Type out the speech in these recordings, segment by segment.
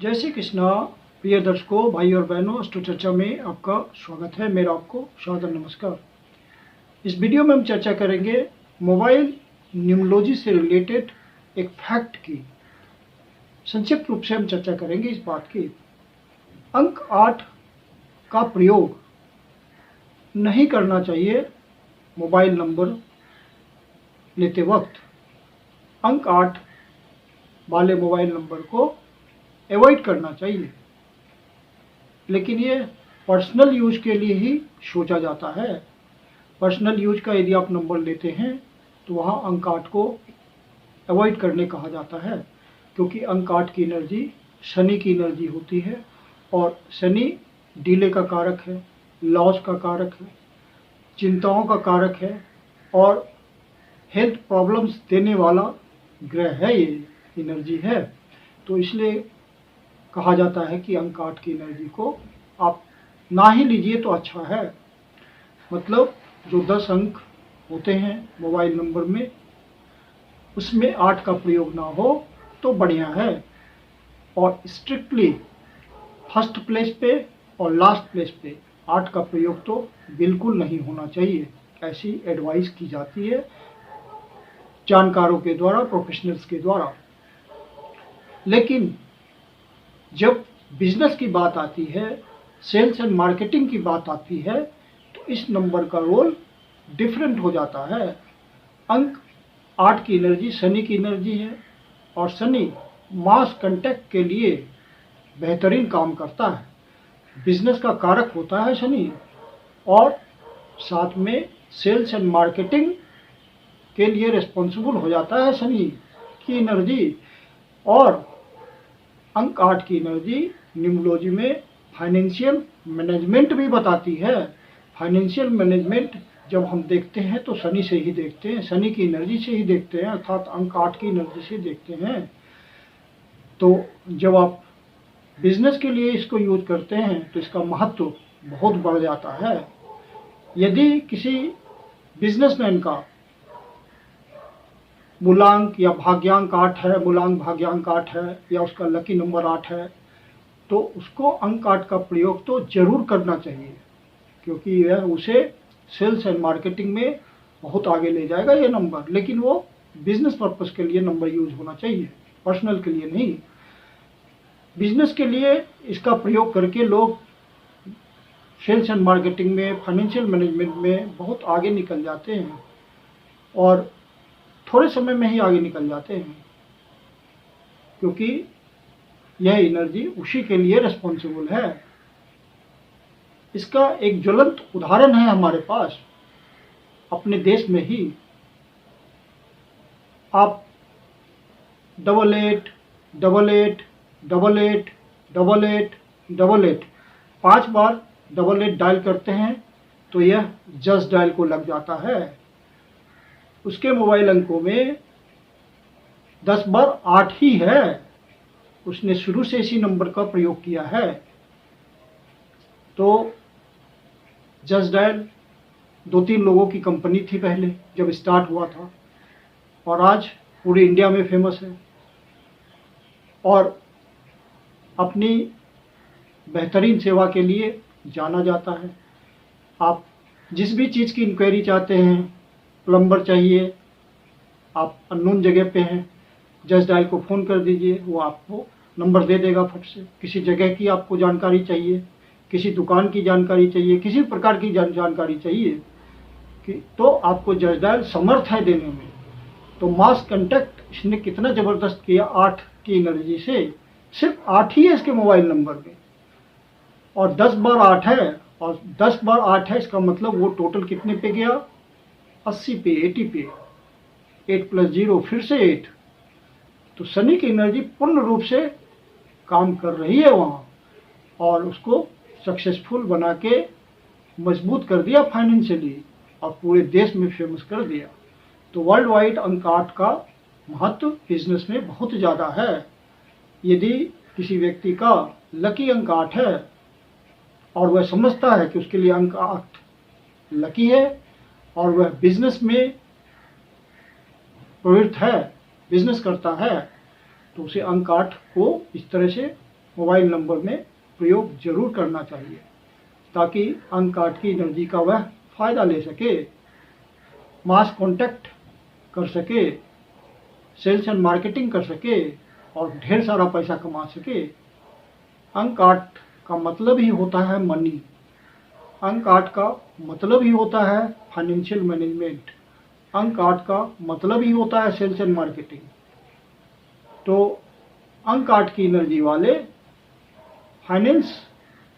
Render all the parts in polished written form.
जय श्री कृष्णा। प्रिय दर्शकों, भाई और बहनों, अष्टो चर्चा में आपका स्वागत है। मेरा आपको सादर नमस्कार। इस वीडियो में हम चर्चा करेंगे मोबाइल न्यूमरोलॉजी से रिलेटेड एक फैक्ट की। संक्षिप्त रूप से हम चर्चा करेंगे इस बात की। अंक 8 का प्रयोग नहीं करना चाहिए मोबाइल नंबर लेते वक्त। अंक 8 वाले मोबाइल नंबर को अवॉइड करना चाहिए, लेकिन ये पर्सनल यूज के लिए ही सोचा जाता है। पर्सनल यूज का यदि आप नंबर लेते हैं तो वहाँ अंक 8 को अवॉइड करने कहा जाता है, क्योंकि अंक 8 की एनर्जी शनि की एनर्जी होती है और शनि डिले का कारक है, लॉस का कारक है, चिंताओं का कारक है और हेल्थ प्रॉब्लम्स देने वाला ग्रह है। ये एनर्जी है, तो इसलिए कहा जाता है कि अंक 8 की एनर्जी को आप ना ही लीजिए तो अच्छा है। मतलब जो 10 अंक होते हैं मोबाइल नंबर में, उसमें 8 का प्रयोग ना हो तो बढ़िया है। और स्ट्रिक्टली फर्स्ट प्लेस पे और लास्ट प्लेस पे 8 का प्रयोग तो बिल्कुल नहीं होना चाहिए, ऐसी एडवाइस की जाती है जानकारों के द्वारा, प्रोफेशनल्स के द्वारा। लेकिन जब बिजनेस की बात आती है, सेल्स एंड मार्केटिंग की बात आती है, तो इस नंबर का रोल डिफरेंट हो जाता है। अंक 8 की एनर्जी शनि की एनर्जी है और शनि मास कांटेक्ट के लिए बेहतरीन काम करता है। बिजनेस का कारक होता है शनि, और साथ में सेल्स एंड मार्केटिंग के लिए रिस्पॉन्सिबल हो जाता है शनि की एनर्जी। और अंक 8 की एनर्जी न्यूमरोलॉजी में फाइनेंशियल मैनेजमेंट भी बताती है। फाइनेंशियल मैनेजमेंट जब हम देखते हैं तो शनि से ही देखते हैं, शनि की एनर्जी से ही देखते हैं, अर्थात अंक 8 की एनर्जी से देखते हैं। तो जब आप बिजनेस के लिए इसको यूज करते हैं तो इसका महत्व बहुत बढ़ जाता है। यदि किसी बिजनेसमैन का मूलांक या भाग्यांक 8 है, मूलांक भाग्यांक 8 है, या उसका लकी नंबर 8 है, तो उसको अंक 8 का प्रयोग तो जरूर करना चाहिए, क्योंकि यह उसे सेल्स एंड मार्केटिंग में बहुत आगे ले जाएगा ये नंबर। लेकिन वो बिजनेस पर्पस के लिए नंबर यूज होना चाहिए, पर्सनल के लिए नहीं। बिजनेस के लिए इसका प्रयोग करके लोग सेल्स एंड मार्केटिंग में, फाइनेंशियल मैनेजमेंट में बहुत आगे निकल जाते हैं और थोड़े समय में ही आगे निकल जाते हैं, क्योंकि यह एनर्जी उसी के लिए रिस्पॉन्सिबल है। इसका एक ज्वलंत उदाहरण है हमारे पास अपने देश में ही। आप 8888888888 5 बार 88 डायल करते हैं तो यह जस्ट डायल को लग जाता है। उसके मोबाइल अंकों में 10 बार 8 ही है, उसने शुरू से इसी नंबर का प्रयोग किया है। तो जस्ट डायल 2-3 लोगों की कंपनी थी पहले जब स्टार्ट हुआ था, और आज पूरे इंडिया में फेमस है और अपनी बेहतरीन सेवा के लिए जाना जाता है। आप जिस भी चीज़ की इंक्वायरी चाहते हैं, प्लम्बर चाहिए, आप अननोन जगह पे हैं, जस्ट डायल को फ़ोन कर दीजिए, वो आपको नंबर दे देगा फट से। किसी जगह की आपको जानकारी चाहिए, किसी दुकान की जानकारी चाहिए, किसी प्रकार की जानकारी चाहिए कि तो आपको जस्ट डायल समर्थ है देने में। तो मास कांटेक्ट इसने कितना ज़बरदस्त किया 8 की एनर्जी से। सिर्फ 8 ही है इसके मोबाइल नंबर में, और 10 बार 8 है, और 10 बार 8 है, इसका मतलब वो टोटल कितने पे गया? 80 पे, 80 पे। 8 + 0 फिर से 8। तो शनि की एनर्जी पूर्ण रूप से काम कर रही है वहाँ, और उसको सक्सेसफुल बना के मजबूत कर दिया फाइनेंशियली, और पूरे देश में फेमस कर दिया। तो वर्ल्ड वाइड अंक 8 का महत्व बिजनेस में बहुत ज़्यादा है। यदि किसी व्यक्ति का लकी अंक 8 है और वह समझता है कि उसके लिए अंक 8 लकी है और वह बिजनेस में प्रवृत्त है, बिजनेस करता है, तो उसे अंक 8 को इस तरह से मोबाइल नंबर में प्रयोग जरूर करना चाहिए, ताकि अंक 8 की एनर्जी का वह फायदा ले सके, मास कॉन्टैक्ट कर सके, सेल्स एंड मार्केटिंग कर सके और ढेर सारा पैसा कमा सके। अंक 8 का मतलब ही होता है मनी। अंक 8 का मतलब ही होता है फाइनेंशियल मैनेजमेंट। अंक 8 का मतलब ही होता है सेल्स एंड मार्केटिंग। तो अंक 8 की एनर्जी वाले फाइनेंस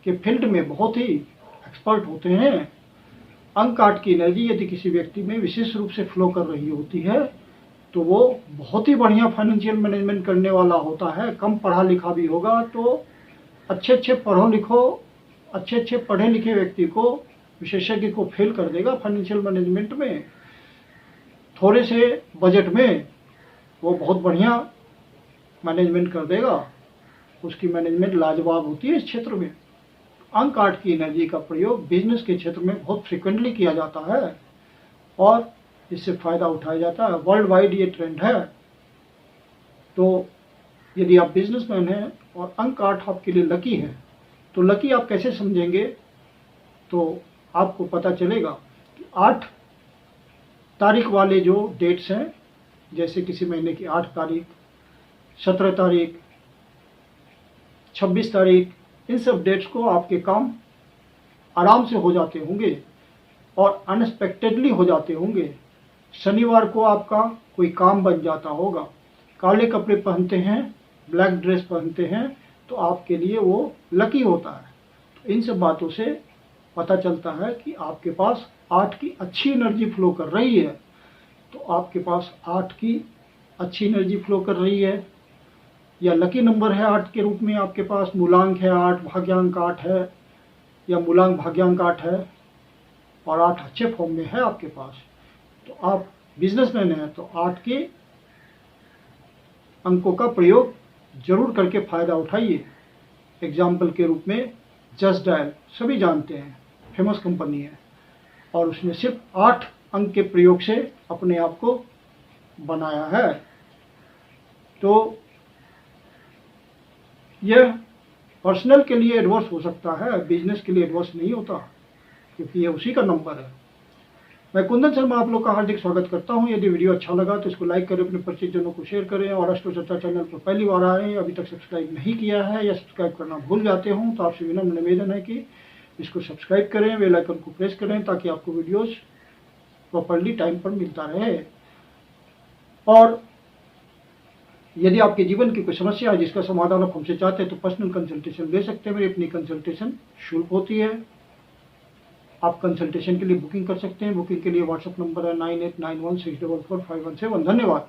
के फील्ड में बहुत ही एक्सपर्ट होते हैं। अंक 8 की एनर्जी यदि किसी व्यक्ति में विशेष रूप से फ्लो कर रही होती है तो वो बहुत ही बढ़िया फाइनेंशियल मैनेजमेंट करने वाला होता है। कम पढ़ा लिखा भी होगा तो अच्छे पढ़े लिखे व्यक्ति को, विशेषज्ञ को फेल कर देगा फाइनेंशियल मैनेजमेंट में। थोड़े से बजट में वो बहुत बढ़िया मैनेजमेंट कर देगा, उसकी मैनेजमेंट लाजवाब होती है इस क्षेत्र में। अंक 8 की एनर्जी का प्रयोग बिजनेस के क्षेत्र में बहुत फ्रिक्वेंटली किया जाता है और इससे फायदा उठाया जाता है। वर्ल्ड वाइड ये ट्रेंड है। तो यदि आप बिजनेसमैन हैं और अंक 8 आपके लिए लकी है, तो लकी आप कैसे समझेंगे? तो आपको पता चलेगा कि 8 तारीख वाले जो डेट्स हैं, जैसे किसी महीने की 8 तारीख, 17 तारीख, 26 तारीख, इन सब डेट्स को आपके काम आराम से हो जाते होंगे और अनएक्सपेक्टेडली हो जाते होंगे। शनिवार को आपका कोई काम बन जाता होगा, काले कपड़े पहनते हैं, ब्लैक ड्रेस पहनते हैं, तो आपके लिए वो लकी होता है। तो इन सब बातों से पता चलता है कि आपके पास 8 की अच्छी एनर्जी फ्लो कर रही है। तो आपके पास 8 की अच्छी एनर्जी फ्लो कर रही है या लकी नंबर है 8 के रूप में, आपके पास मूलांक है 8, भाग्यांक 8 है या मूलांक भाग्यांक 8 है और 8 अच्छे फॉर्म में है आपके पास, तो आप बिजनेसमैन हैं तो 8 के अंकों का प्रयोग जरूर करके फायदा उठाइए। एग्जाम्पल के रूप में जस्ट डायल सभी जानते हैं, फेमस कंपनी है और उसने सिर्फ 8 अंक के प्रयोग से अपने आप को बनाया है। तो यह पर्सनल के लिए एडवर्स हो सकता है, बिजनेस के लिए एडवर्स नहीं होता, क्योंकि यह उसी का नंबर है। मैं कुंदन शर्मा आप लोग का हार्दिक स्वागत करता हूं। यदि वीडियो अच्छा लगा तो इसको लाइक करें, अपने परिचित जनों को शेयर करें और एस्ट्रो चर्चा चैनल पर पहली बार आए, अभी तक सब्सक्राइब नहीं किया है या सब्सक्राइब करना भूल जाते हों तो आपसे विनम्र निवेदन है कि इसको सब्सक्राइब करें, बेल आइकन को प्रेस करें ताकि आपको वीडियोस प्रॉपरली टाइम पर मिलता रहे। और यदि आपके जीवन की कोई समस्या है जिसका समाधान आप हमसे चाहते हैं तो पर्सनल कंसल्टेशन ले सकते हैं। मेरी अपनी कंसल्टेशन शुल्क होती है। आप कंसल्टेशन के लिए बुकिंग कर सकते हैं। बुकिंग के लिए व्हाट्सएप नंबर है 9891644517। धन्यवाद।